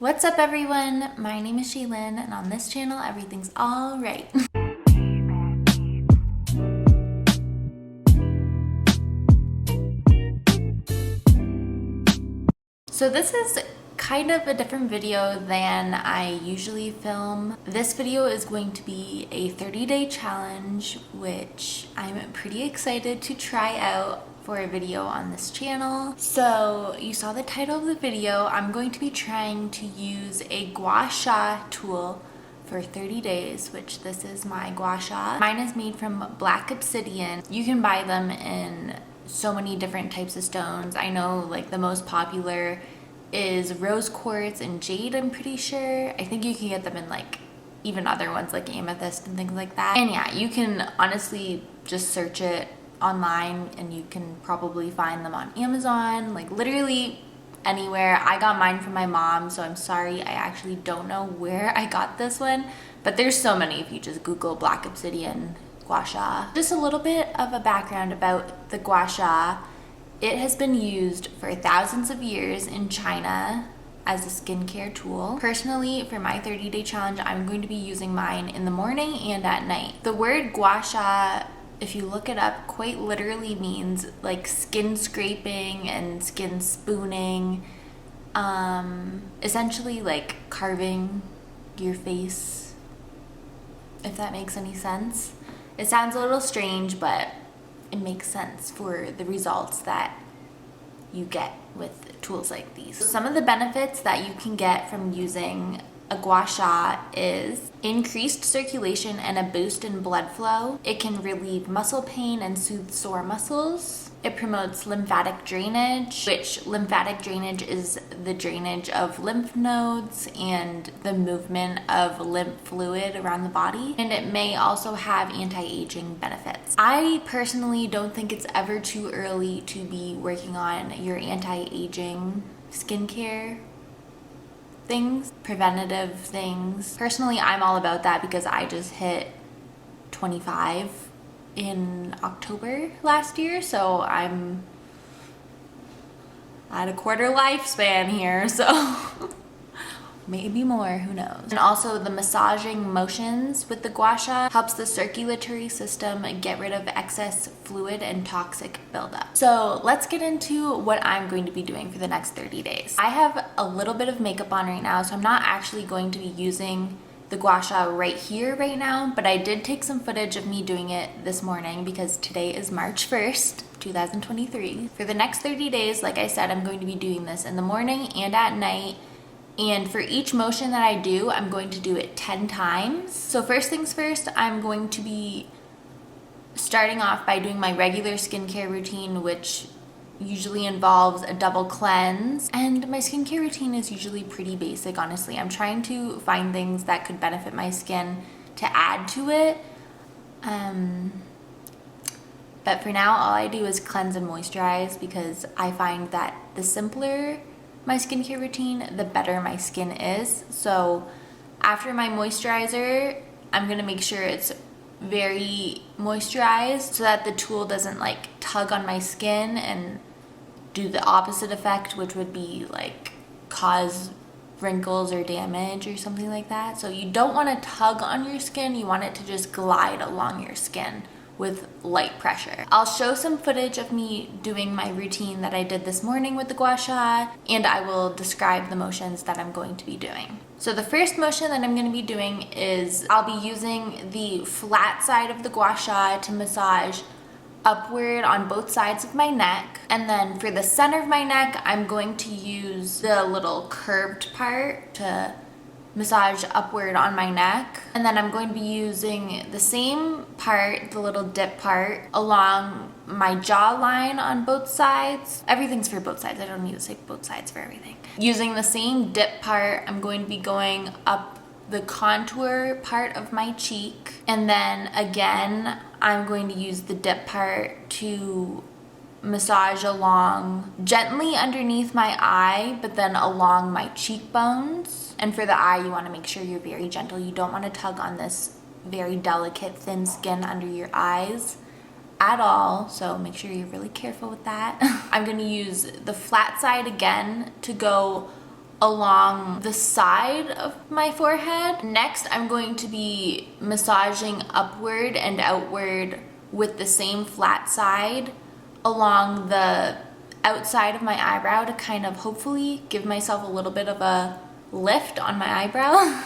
What's up everyone? My name is Shaelyn and on this channel everything's alright. So this is kind of a different video than I usually film. This video is going to be a 30-day challenge, which I'm pretty excited to try out for a video on this channel. So you saw the title of the video. I'm going to be trying to use a Gua Sha tool for 30 days, which this is my Gua Sha. Mine is made from black obsidian. You can buy them in so many different types of stones. I know like the most popular is rose quartz and jade, I'm pretty sure. I think you can get them in like even other ones like amethyst and things like that. And yeah, you can honestly just search it online and you can probably find them on Amazon, like literally anywhere. I got mine from my mom, so I'm sorry, I actually don't know where I got this one, but there's so many if you just Google black obsidian Gua Sha. Just a little bit of a background about the Gua Sha. It has been used for thousands of years in China as a skincare tool. Personally, for my 30-day challenge, I'm going to be using mine in the morning and at night. The word Gua Sha, if you look it up, quite literally means like skin scraping and skin spooning. Essentially like carving your face, if that makes any sense. It sounds a little strange, but it makes sense for the results that you get with tools like these. So some of the benefits that you can get from using a Gua Sha is increased circulation and a boost in blood flow. It can relieve muscle pain and soothe sore muscles. It promotes lymphatic drainage, which lymphatic drainage is the drainage of lymph nodes and the movement of lymph fluid around the body. And it may also have anti-aging benefits. I personally don't think it's ever too early to be working on your anti-aging skincare things, preventative things. Personally, I'm all about that because I just hit 25 in October last year, so I'm at a quarter lifespan here, so maybe more, who knows. And also the massaging motions with the Gua Sha helps the circulatory system get rid of excess fluid and toxic buildup. So let's get into what I'm going to be doing for the next 30 days. I have a little bit of makeup on right now, so I'm not actually going to be using the Gua Sha right here right now, but I did take some footage of me doing it this morning because today is March 1st, 2023. For the next 30 days, like I said, I'm going to be doing this in the morning and at night. And for each motion that I do, I'm going to do it 10 times. So first things first, I'm going to be starting off by doing my regular skincare routine, which usually involves a double cleanse. And my skincare routine is usually pretty basic, honestly. I'm trying to find things that could benefit my skin to add to it. But for now, all I do is cleanse and moisturize because I find that the simpler my skincare routine, the better my skin is. So after my moisturizer, I'm gonna make sure it's very moisturized so that the tool doesn't like tug on my skin and do the opposite effect, which would be like cause wrinkles or damage or something like that. So you don't want to tug on your skin, you want it to just glide along your skin with light pressure. I'll show some footage of me doing my routine that I did this morning with the Gua Sha, and I will describe the motions that I'm going to be doing. So the first motion that I'm going to be doing is I'll be using the flat side of the Gua Sha to massage upward on both sides of my neck, and then for the center of my neck, I'm going to use the little curved part to massage upward on my neck. And then I'm going to be using the same part, the little dip part, along my jawline on both sides. Everything's for both sides. I don't need to say both sides for everything. Using the same dip part, I'm going to be going up the contour part of my cheek. And then again, I'm going to use the dip part to massage along gently underneath my eye, but then along my cheekbones. And for the eye, you want to make sure you're very gentle. You don't want to tug on this very delicate thin skin under your eyes at all, so make sure you're really careful with that. I'm going to use the flat side again to go along the side of my forehead. Next, I'm going to be massaging upward and outward with the same flat side along the outside of my eyebrow to kind of hopefully give myself a little bit of a lift on my eyebrow.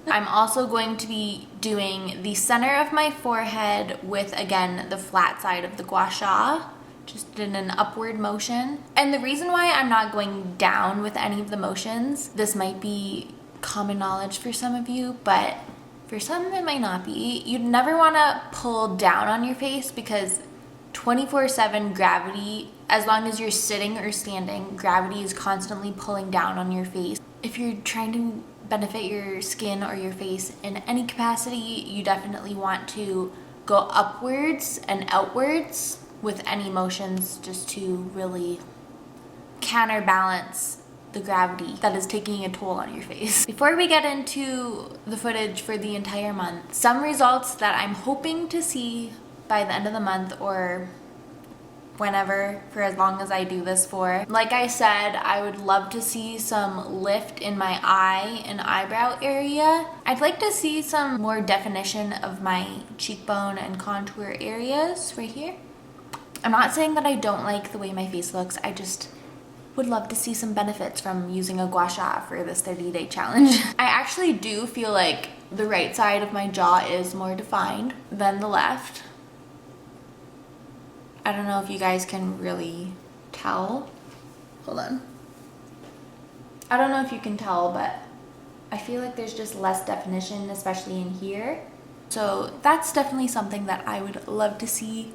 I'm also going to be doing the center of my forehead with, again, the flat side of the Gua Sha, just in an upward motion. And the reason why I'm not going down with any of the motions, this might be common knowledge for some of you, but for some it might not be. You'd never want to pull down on your face because 24/7 gravity, as long as you're sitting or standing, gravity is constantly pulling down on your face. If you're trying to benefit your skin or your face in any capacity, you definitely want to go upwards and outwards with any motions just to really counterbalance the gravity that is taking a toll on your face. Before we get into the footage for the entire month, some results that I'm hoping to see by the end of the month or whenever, for as long as I do this for. Like I said, I would love to see some lift in my eye and eyebrow area. I'd like to see some more definition of my cheekbone and contour areas right here. I'm not saying that I don't like the way my face looks, I just would love to see some benefits from using a Gua Sha for this 30-day challenge. I actually do feel like the right side of my jaw is more defined than the left. I don't know if you guys can really tell. Hold on. I don't know if you can tell, but I feel like there's just less definition, especially in here. So that's definitely something that I would love to see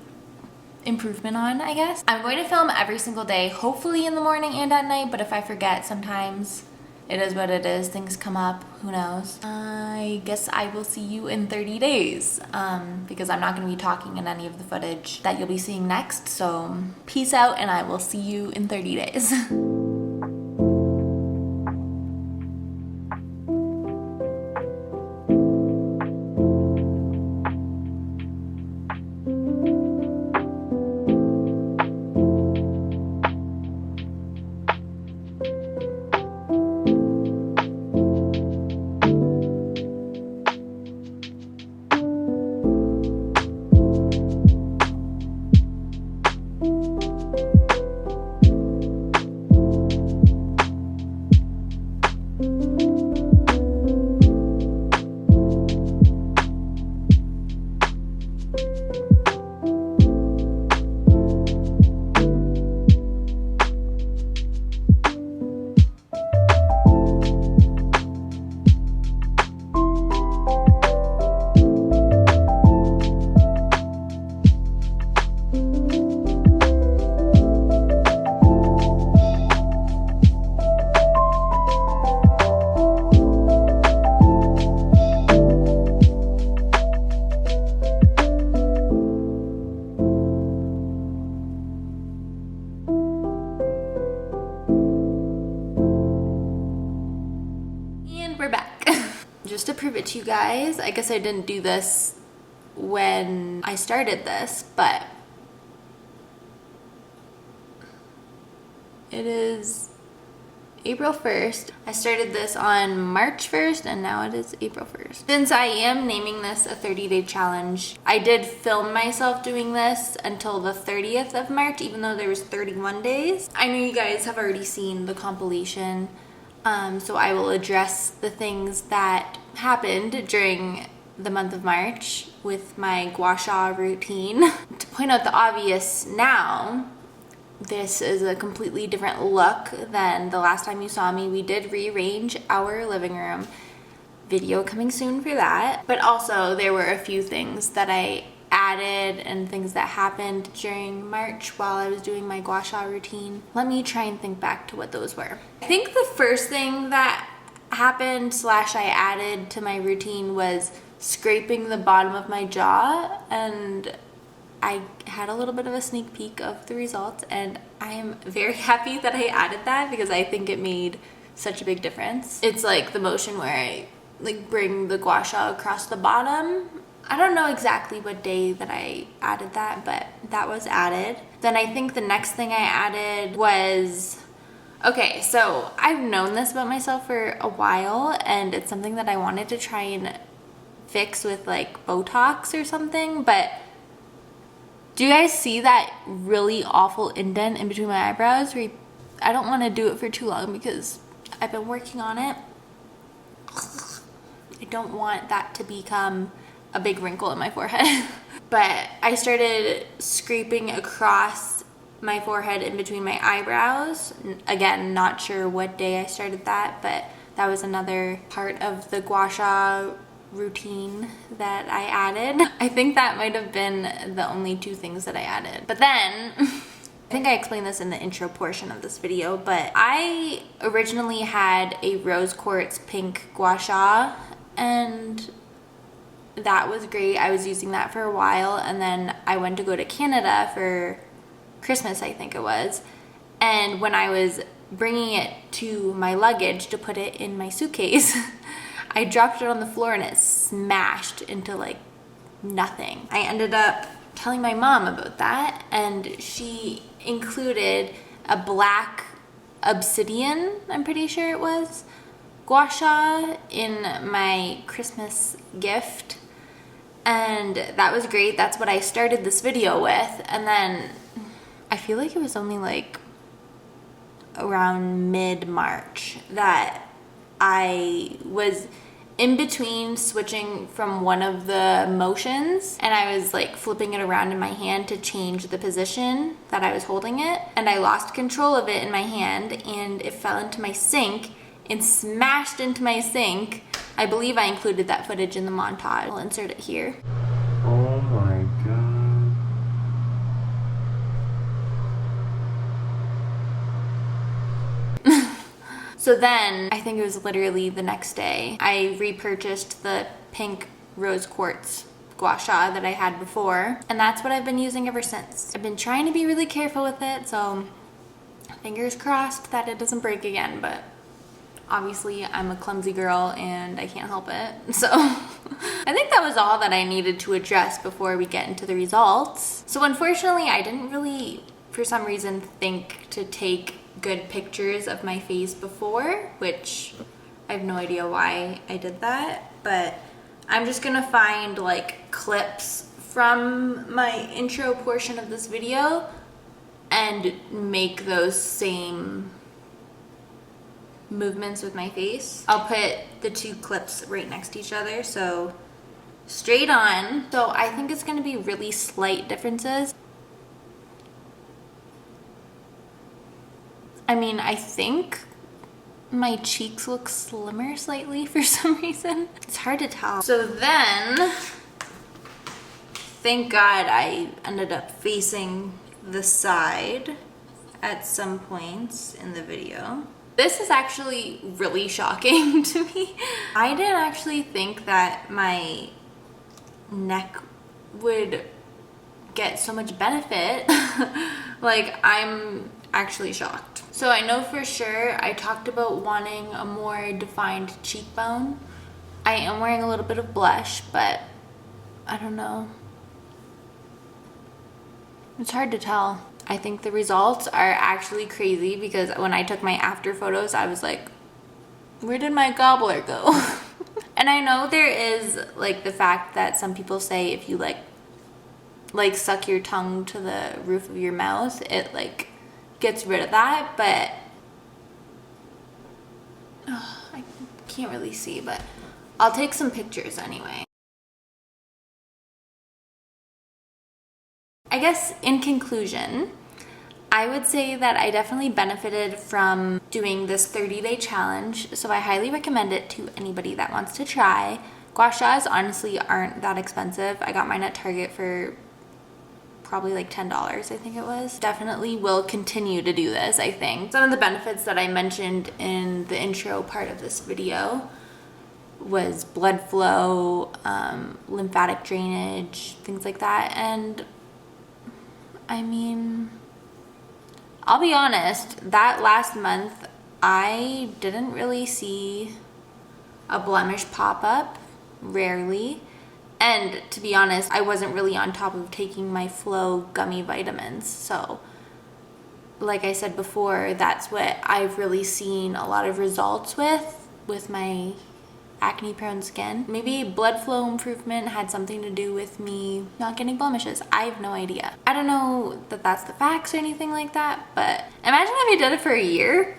improvement on, I guess. I'm going to film every single day, hopefully in the morning and at night, but if I forget, sometimes it is what it is. Things come up, who knows. I guess I will see you in 30 days because I'm not going to be talking in any of the footage that you'll be seeing next. So peace out and I will see you in 30 days. Just to prove it to you guys, I guess I didn't do this when I started this, but it is April 1st. I started this on March 1st and now it is April 1st. Since I am naming this a 30-day challenge, I did film myself doing this until the 30th of March, even though there was 31 days. I know you guys have already seen the compilation, so I will address the things that happened during the month of March with my Gua Sha routine. To point out the obvious now, this is a completely different look than the last time you saw me. We did rearrange our living room. Video coming soon for that. But also there were a few things that I added and things that happened during March while I was doing my Gua Sha routine. Let me try and think back to what those were. I think the first thing that happened / I added to my routine was scraping the bottom of my jaw, and I had a little bit of a sneak peek of the results and I am very happy that I added that because I think it made such a big difference. It's like the motion where I like bring the Gua Sha across the bottom. I don't know exactly what day that I added that, but that was added. Then I think the next thing I added was Okay, so I've known this about myself for a while, and it's something that I wanted to try and fix with like Botox or something, but do you guys see that really awful indent in between my eyebrows? I don't want to do it for too long because I've been working on it. I don't want that to become a big wrinkle in my forehead. But I started scraping across my forehead in between my eyebrows. Again, not sure what day I started that, but that was another part of the Gua Sha routine that I added. I think that might have been the only two things that I added. But then, I think I explained this in the intro portion of this video, but I originally had a rose quartz pink Gua Sha, and that was great. I was using that for a while, and then I went to go to Canada for Christmas, I think it was. And when I was bringing it to my luggage to put it in my suitcase, I dropped it on the floor and it smashed into like nothing. I ended up telling my mom about that, and she included a black obsidian, I'm pretty sure it was, Gua Sha in my Christmas gift. And that was great. That's what I started this video with. And then I feel like it was only like around mid-March that I was in between switching from one of the motions, and I was like flipping it around in my hand to change the position that I was holding it, and I lost control of it in my hand and it fell into my sink and smashed into my sink. I believe I included that footage in the montage. I'll insert it here. Oh my god. So then, I think it was literally the next day, I repurchased the pink rose quartz Gua Sha that I had before, and that's what I've been using ever since. I've been trying to be really careful with it, so fingers crossed that it doesn't break again, but obviously I'm a clumsy girl and I can't help it. So I think that was all that I needed to address before we get into the results. So unfortunately, I didn't really, for some reason, think to take good pictures of my face before, which I have no idea why I did that, but I'm just gonna find like clips from my intro portion of this video and make those same movements with my face. I'll put the two clips right next to each other, so straight on. So I think it's gonna be really slight differences. I mean, I think my cheeks look slimmer slightly for some reason. It's hard to tell. So then, thank God I ended up facing the side at some points in the video. This is actually really shocking to me. I didn't actually think that my neck would get so much benefit. Like, I'm actually shocked. So I know for sure I talked about wanting a more defined cheekbone. I am wearing a little bit of blush, but I don't know. It's hard to tell. I think the results are actually crazy because when I took my after photos, I was like, where did my gobbler go? And I know there is like the fact that some people say if you like suck your tongue to the roof of your mouth, it like gets rid of that, but I can't really see, but I'll take some pictures anyway. I guess in conclusion, I would say that I definitely benefited from doing this 30-day challenge, so I highly recommend it to anybody that wants to try. Gua Shas honestly aren't that expensive. I got mine at Target for probably like $10, I think it was. Definitely will continue to do this, I think. Some of the benefits that I mentioned in the intro part of this video was blood flow, lymphatic drainage, things like that. And I mean, I'll be honest, that last month I didn't really see a blemish pop up, rarely. And to be honest, I wasn't really on top of taking my Flow gummy vitamins. So like I said before, that's what I've really seen a lot of results with my acne prone skin. Maybe blood flow improvement had something to do with me not getting blemishes. I have no idea. I don't know that that's the facts or anything like that, but imagine if I did it for a year.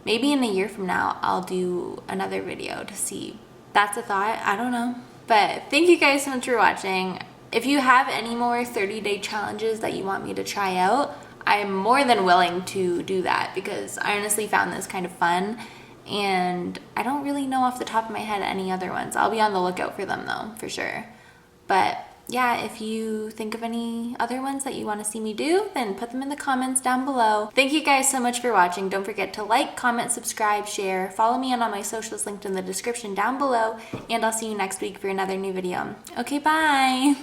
Maybe in a year from now, I'll do another video to see. That's a thought, I don't know. But thank you guys so much for watching. If you have any more 30-day challenges that you want me to try out, I'm more than willing to do that because I honestly found this kind of fun and I don't really know off the top of my head any other ones. I'll be on the lookout for them though, for sure. But yeah, if you think of any other ones that you want to see me do, then put them in the comments down below. Thank you guys so much for watching. Don't forget to like, comment, subscribe, share, follow me on all my socials linked in the description down below, and I'll see you next week for another new video. Okay, bye!